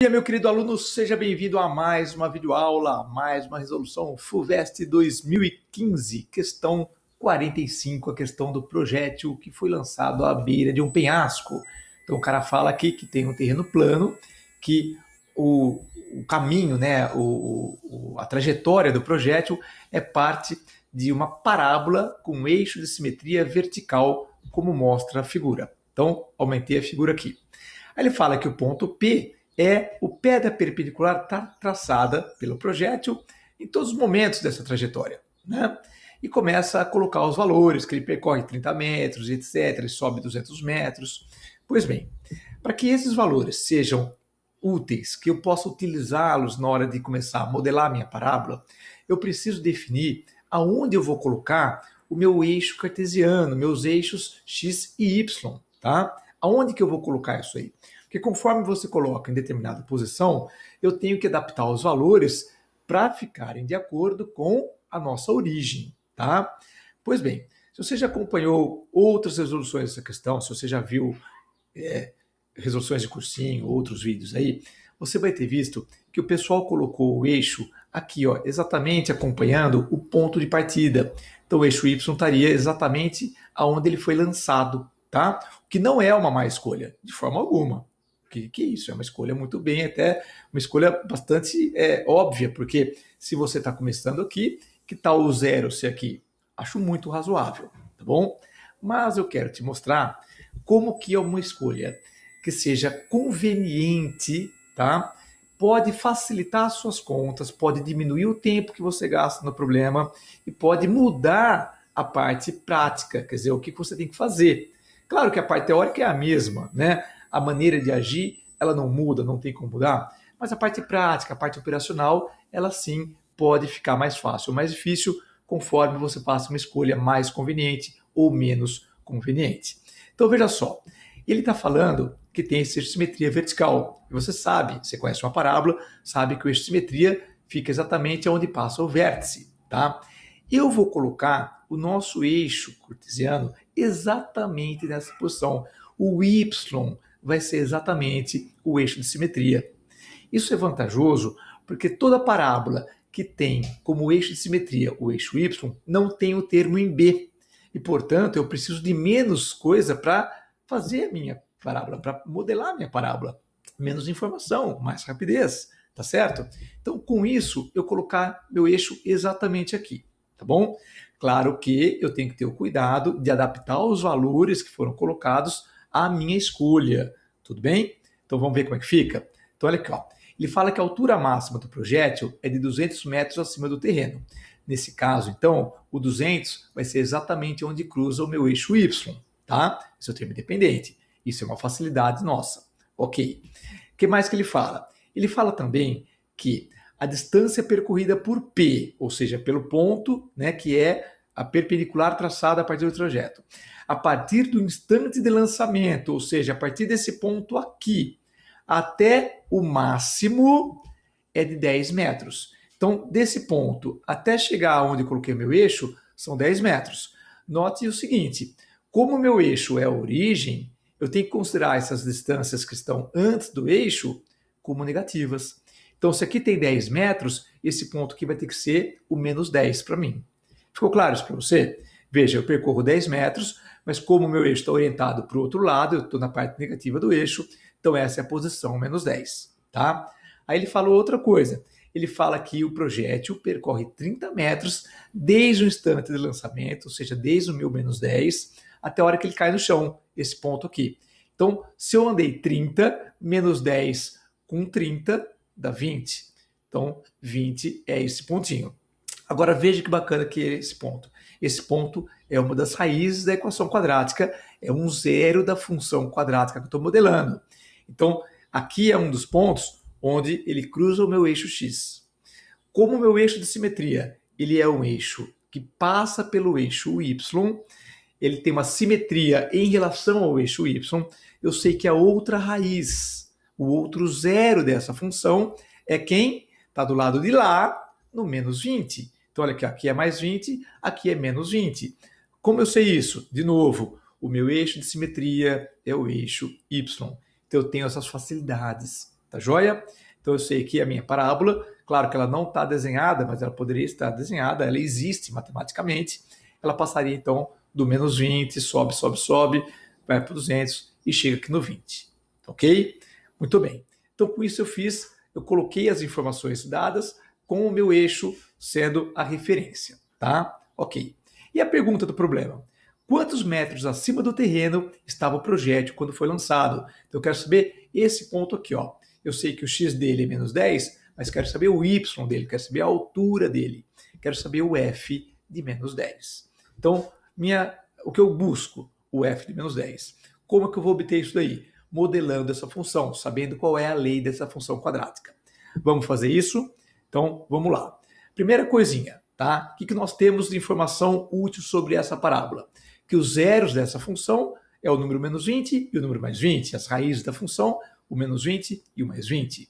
Dia, meu querido aluno, seja bem-vindo a mais uma videoaula, a mais uma resolução FUVEST 2015, questão 45, a questão do projétil que foi lançado à beira de um penhasco. Então o cara fala aqui que tem um terreno plano, que o caminho, né, a trajetória do projétil é parte de uma parábola com um eixo de simetria vertical, como mostra a figura. Então, aumentei a figura aqui. Aí ele fala que o ponto P é o pé da perpendicular traçada pelo projétil em todos os momentos dessa trajetória, né? E começa a colocar os valores, que ele percorre 30 metros, etc., ele sobe 200 metros. Pois bem, para que esses valores sejam úteis, que eu possa utilizá-los na hora de começar a modelar a minha parábola, eu preciso definir aonde eu vou colocar o meu eixo cartesiano, meus eixos x e y, tá? Aonde que eu vou colocar isso aí? Porque conforme você coloca em determinada posição, eu tenho que adaptar os valores para ficarem de acordo com a nossa origem, tá? Pois bem, se você já acompanhou outras resoluções dessa questão, se você já viu resoluções de cursinho, outros vídeos aí, você vai ter visto que o pessoal colocou o eixo aqui, ó, exatamente acompanhando o ponto de partida. Então o eixo Y estaria exatamente aonde ele foi lançado, tá? O que não é uma má escolha, de forma alguma. Que isso? É uma escolha muito bem, até uma escolha bastante óbvia, porque se você está começando aqui, que tal o zero ser aqui? Acho muito razoável, tá bom? Mas eu quero te mostrar como que é uma escolha que seja conveniente, tá? Pode facilitar as suas contas, pode diminuir o tempo que você gasta no problema e pode mudar a parte prática, quer dizer, o que você tem que fazer. Claro que a parte teórica é a mesma, né? A maneira de agir, ela não muda, não tem como mudar, mas a parte prática, a parte operacional, ela sim pode ficar mais fácil ou mais difícil conforme você faça uma escolha mais conveniente ou menos conveniente. Então veja só, ele está falando que tem esse eixo de simetria vertical. E você sabe, você conhece uma parábola, sabe que o eixo de simetria fica exatamente onde passa o vértice, tá? Eu vou colocar o nosso eixo cartesiano exatamente nessa posição. O y vai ser exatamente o eixo de simetria. Isso é vantajoso porque toda parábola que tem como eixo de simetria o eixo y não tem o termo em b. E, portanto, eu preciso de menos coisa para fazer a minha parábola, para modelar a minha parábola. Menos informação, mais rapidez, tá certo? Então, com isso, eu colocar meu eixo exatamente aqui, tá bom? Claro que eu tenho que ter o cuidado de adaptar os valores que foram colocados à minha escolha, tudo bem? Então, vamos ver como é que fica? Então, olha aqui, ó. Ele fala que a altura máxima do projétil é de 200 metros acima do terreno. Nesse caso, então, o 200 vai ser exatamente onde cruza o meu eixo Y, tá? Esse é o termo independente. Isso é uma facilidade nossa. Ok. O que mais que ele fala? Ele fala também que a distância percorrida por P, ou seja, pelo ponto, né, que é a perpendicular traçada a partir do trajeto, a partir do instante de lançamento, ou seja, a partir desse ponto aqui, até o máximo é de 10 metros. Então, desse ponto até chegar onde eu coloquei meu eixo, são 10 metros. Note o seguinte, como o meu eixo é a origem, eu tenho que considerar essas distâncias que estão antes do eixo como negativas. Então, se aqui tem 10 metros, esse ponto aqui vai ter que ser o menos 10 para mim. Ficou claro isso para você? Veja, eu percorro 10 metros, mas como o meu eixo está orientado para o outro lado, eu estou na parte negativa do eixo, então essa é a posição menos 10, tá? Aí ele falou outra coisa. Ele fala que o projétil percorre 30 metros desde o instante de lançamento, ou seja, desde o meu menos 10, até a hora que ele cai no chão, esse ponto aqui. Então, se eu andei 30, menos 10 com 30, dá 20. Então, 20 é esse pontinho. Agora, veja que bacana que é esse ponto. Esse ponto é uma das raízes da equação quadrática, é um zero da função quadrática que eu estou modelando. Então, aqui é um dos pontos onde ele cruza o meu eixo x. Como o meu eixo de simetria ele é um eixo que passa pelo eixo y, ele tem uma simetria em relação ao eixo y, eu sei que a outra raiz, o outro zero dessa função é quem está do lado de lá, no menos 20. Então, olha aqui é mais 20, aqui é menos 20. Como eu sei isso? De novo, o meu eixo de simetria é o eixo y. Então, eu tenho essas facilidades. tá joia? Então eu sei que a minha parábola, claro que ela não está desenhada, mas ela poderia estar desenhada, ela existe matematicamente, ela passaria então do menos 20, sobe, sobe, sobe, vai para 200 e chega aqui no 20, ok? Muito bem. Então com isso eu coloquei as informações dadas com o meu eixo sendo a referência, tá? Ok. E a pergunta do problema? Quantos metros acima do terreno estava o projétil quando foi lançado? Então eu quero saber esse ponto aqui, ó. Eu sei que o x dele é menos 10, mas quero saber o y dele, quero saber a altura dele, quero saber o f de menos 10. Então, o que eu busco? O f de menos 10. Como é que eu vou obter isso daí? Modelando essa função, sabendo qual é a lei dessa função quadrática. Vamos fazer isso? Então, vamos lá. Primeira coisinha, tá? O que nós temos de informação útil sobre essa parábola? Que os zeros dessa função é o número menos 20 e o número mais 20, as raízes da função, o menos 20 e o mais 20.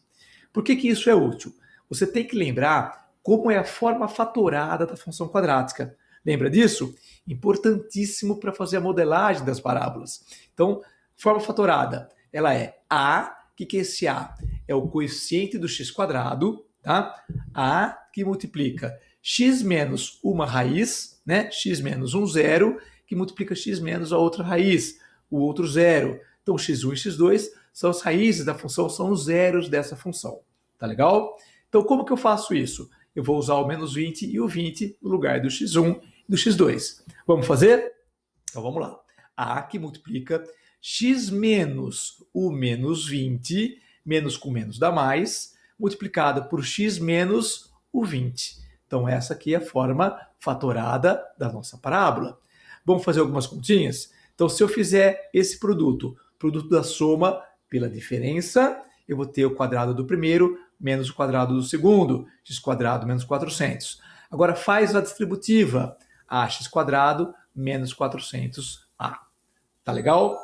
Por que isso é útil? Você tem que lembrar como é a forma fatorada da função quadrática. Lembra disso? Importantíssimo para fazer a modelagem das parábolas. Então, forma fatorada, ela é A, o que é esse A? É o coeficiente do x quadrado, tá? A que multiplica x menos uma raiz, né? X menos um zero, que multiplica x menos a outra raiz, o outro zero. Então, x1 e x2 são as raízes da função, são os zeros dessa função. Tá legal? Então, como que eu faço isso? Eu vou usar o menos 20 e o 20 no lugar do x1 e do x2. Vamos fazer? Então, vamos lá. A que multiplica x menos o menos 20, menos com menos dá mais, multiplicada por x menos o 20. Então, essa aqui é a forma fatorada da nossa parábola. Vamos fazer algumas continhas? Então, se eu fizer esse produto da soma pela diferença, eu vou ter o quadrado do primeiro menos o quadrado do segundo, x quadrado menos 400. Agora faz a distributiva, ax quadrado menos 400a. Tá legal?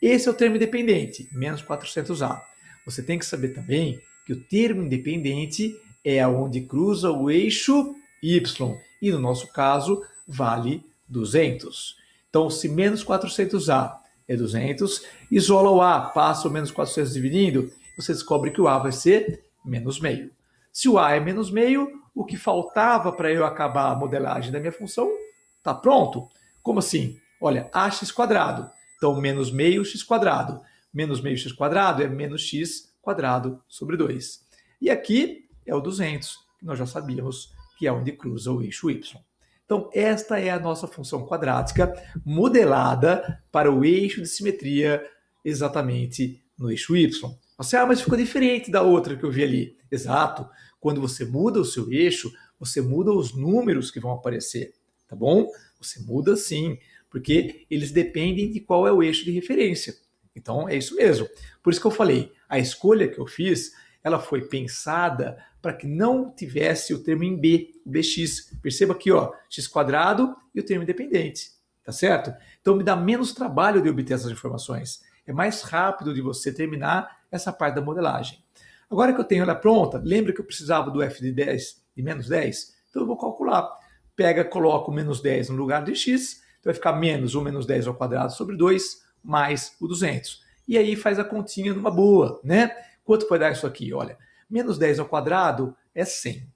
Esse é o termo independente, menos 400a. Você tem que saber também que o termo independente é aonde cruza o eixo y, e no nosso caso vale 200. Então, se menos 400a é 200, isola o a, passa o menos 400 dividindo, você descobre que o a vai ser menos meio. Se o a é menos meio, o que faltava para eu acabar a modelagem da minha função está pronto. Como assim? Olha, ax quadrado. Então, menos meio x quadrado. Menos meio x quadrado é menos x quadrado sobre 2. E aqui é o 200, que nós já sabíamos que é onde cruza o eixo y. Então, esta é a nossa função quadrática modelada para o eixo de simetria exatamente no eixo y. Você, mas ficou diferente da outra que eu vi ali. Exato. Quando você muda o seu eixo, você muda os números que vão aparecer, tá bom? Você muda sim, porque eles dependem de qual é o eixo de referência. Então, é isso mesmo. Por isso que eu falei, a escolha que eu fiz, ela foi pensada para que não tivesse o termo em B, o bx. Perceba aqui, ó, x quadrado e o termo independente, tá certo? Então, me dá menos trabalho de obter essas informações. É mais rápido de você terminar essa parte da modelagem. Agora que eu tenho ela pronta, lembra que eu precisava do f de 10 e menos 10? Então eu vou calcular. Pega, coloca o menos 10 no lugar de x, então vai ficar menos o menos 10 ao quadrado sobre 2, mais o 200. E aí faz a continha numa boa, né? Quanto vai dar isso aqui? Olha, menos 10 ao quadrado é 100.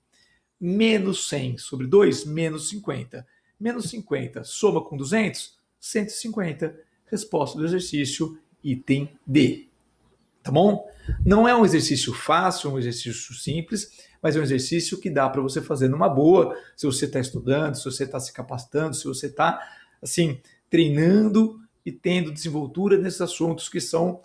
Menos 100 sobre 2, menos 50. Menos 50 soma com 200, 150. Resposta do exercício, item D. Tá bom? Não é um exercício fácil, é um exercício simples, mas é um exercício que dá para você fazer numa boa, se você está estudando, se você está se capacitando, se você está, assim, treinando e tendo desenvoltura nesses assuntos que são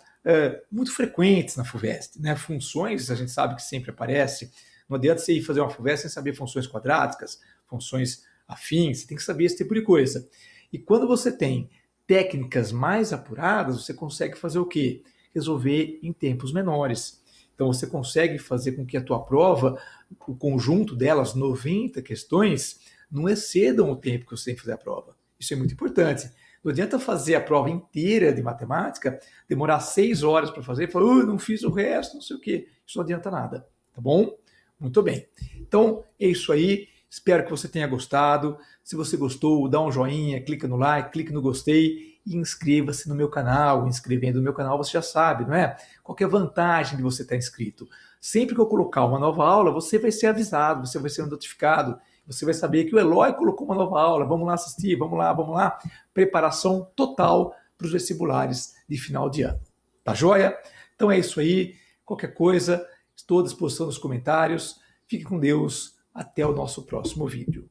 muito frequentes na FUVEST, né? Funções, a gente sabe que sempre aparece. Não adianta você ir fazer uma FUVEST sem saber funções quadráticas, funções afins, você tem que saber esse tipo de coisa. E quando você tem técnicas mais apuradas, você consegue fazer o quê? Resolver em tempos menores. Então você consegue fazer com que a tua prova, o conjunto delas, 90 questões, não excedam o tempo que você tem que fazer a prova. Isso é muito importante. Não adianta fazer a prova inteira de matemática, demorar 6 horas para fazer e falar, não fiz o resto, não sei o quê. Isso não adianta nada, tá bom? Muito bem. Então, é isso aí. Espero que você tenha gostado. Se você gostou, dá um joinha, clica no like, clica no gostei e inscreva-se no meu canal. Inscrevendo no meu canal, você já sabe, não é? Qual que é a vantagem de você estar inscrito? Sempre que eu colocar uma nova aula, você vai ser avisado, você vai ser notificado, você vai saber que o Eloy colocou uma nova aula, vamos lá assistir, vamos lá, vamos lá. Preparação total para os vestibulares de final de ano. Tá joia? Então é isso aí. Qualquer coisa, estou à disposição nos comentários. Fique com Deus. Até o nosso próximo vídeo.